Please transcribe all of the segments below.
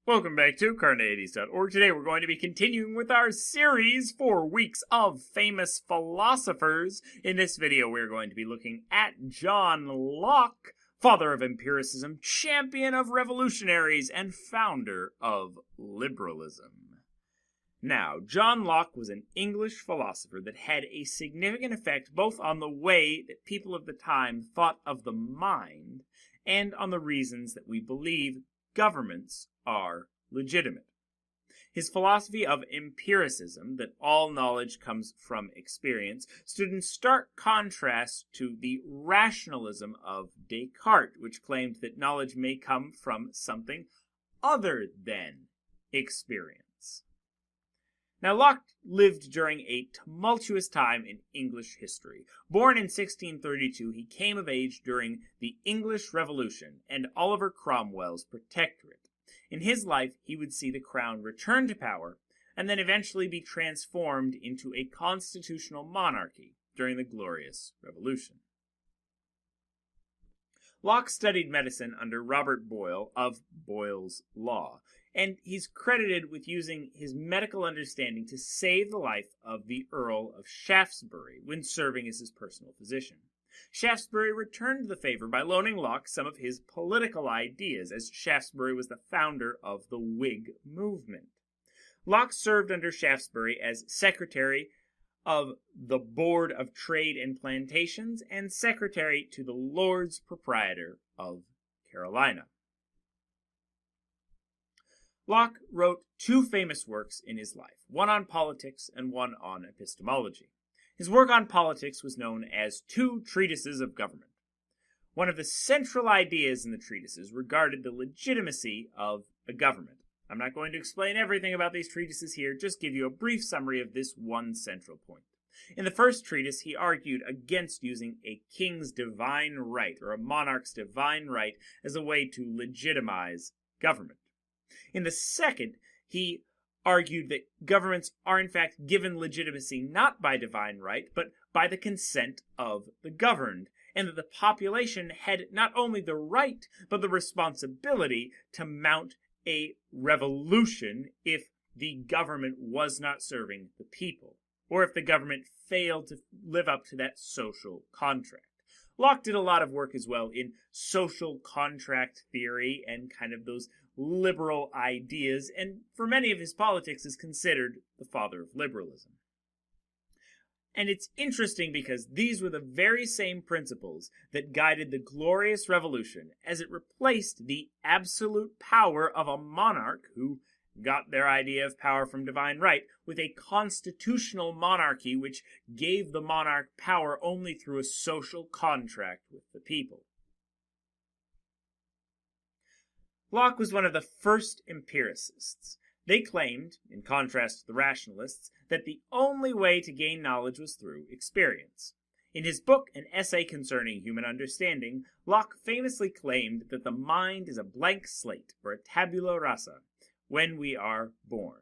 Welcome back to Carneades.org. Today we're going to be continuing with our series 4 weeks of famous philosophers. In this video we're going to be looking at John Locke, father of empiricism, champion of revolutionaries, and founder of liberalism. Now, John Locke was an English philosopher that had a significant effect both on the way that people of the time thought of the mind and on the reasons that we believe governments are legitimate. His philosophy of empiricism, that all knowledge comes from experience, stood in stark contrast to the rationalism of Descartes, which claimed that knowledge may come from something other than experience. Now, Locke lived during a tumultuous time in English history. Born in 1632, he came of age during the English Revolution and Oliver Cromwell's protectorate. In his life, he would see the crown return to power and then eventually be transformed into a constitutional monarchy during the Glorious Revolution. Locke studied medicine under Robert Boyle of Boyles Law, and he's credited with using his medical understanding to save the life of the Earl of Shaftesbury when serving as his personal physician. Shaftesbury returned the favor by loaning Locke some of his political ideas, as Shaftesbury was the founder of the Whig movement. Locke served under Shaftesbury as secretary of the Board of Trade and Plantations and secretary to the Lords Proprietor of Carolina. Locke wrote 2 famous works in his life, one on politics and one on epistemology. His work on politics was known as 2 Treatises of Government. One of the central ideas in the treatises regarded the legitimacy of a government. I'm not going to explain everything about these treatises here, just give you a brief summary of this one central point. In the first treatise, he argued against using a king's divine right, or a monarch's divine right, as a way to legitimize government. In the second, he argued that governments are in fact given legitimacy not by divine right, but by the consent of the governed, and that the population had not only the right, but the responsibility to mount a revolution if the government was not serving the people, or if the government failed to live up to that social contract. Locke did a lot of work as well in social contract theory and kind of those liberal ideas, and for many of his politics is considered the father of liberalism. And it's interesting because these were the very same principles that guided the Glorious Revolution, as it replaced the absolute power of a monarch who got their idea of power from divine right with a constitutional monarchy which gave the monarch power only through a social contract with the people. Locke was one of the first empiricists. They claimed, in contrast to the rationalists, that the only way to gain knowledge was through experience. In his book, An Essay Concerning Human Understanding, Locke famously claimed that the mind is a blank slate, or a tabula rasa, when we are born.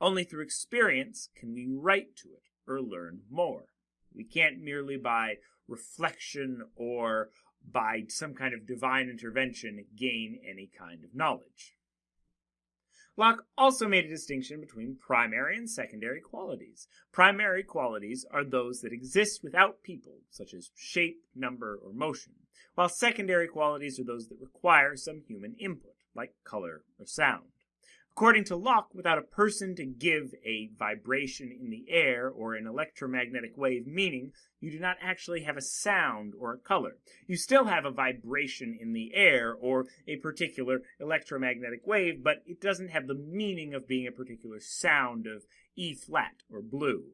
Only through experience can we write to it or learn more. We can't merely by reflection or by some kind of divine intervention gain any kind of knowledge. Locke also made a distinction between primary and secondary qualities. Primary qualities are those that exist without people, such as shape, number, or motion, while secondary qualities are those that require some human input, like color or sound. According to Locke, without a person to give a vibration in the air or an electromagnetic wave meaning, you do not actually have a sound or a color. You still have a vibration in the air or a particular electromagnetic wave, but it doesn't have the meaning of being a particular sound of E flat or blue.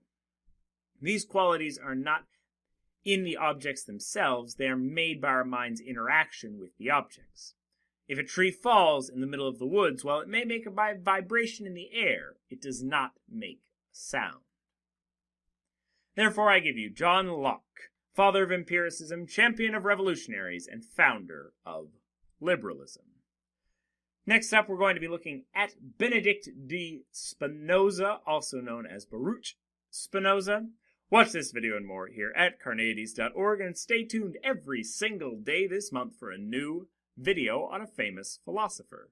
These qualities are not in the objects themselves, they are made by our mind's interaction with the objects. If a tree falls in the middle of the woods, while it may make a vibration in the air, it does not make a sound. Therefore, I give you John Locke, father of empiricism, champion of revolutionaries, and founder of liberalism. Next up, we're going to be looking at Benedict de Spinoza, also known as Baruch Spinoza. Watch this video and more here at Carneades.org, and stay tuned every single day this month for a new video on a famous philosopher.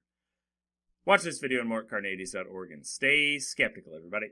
Watch this video and more at Carneades.org and stay skeptical, everybody.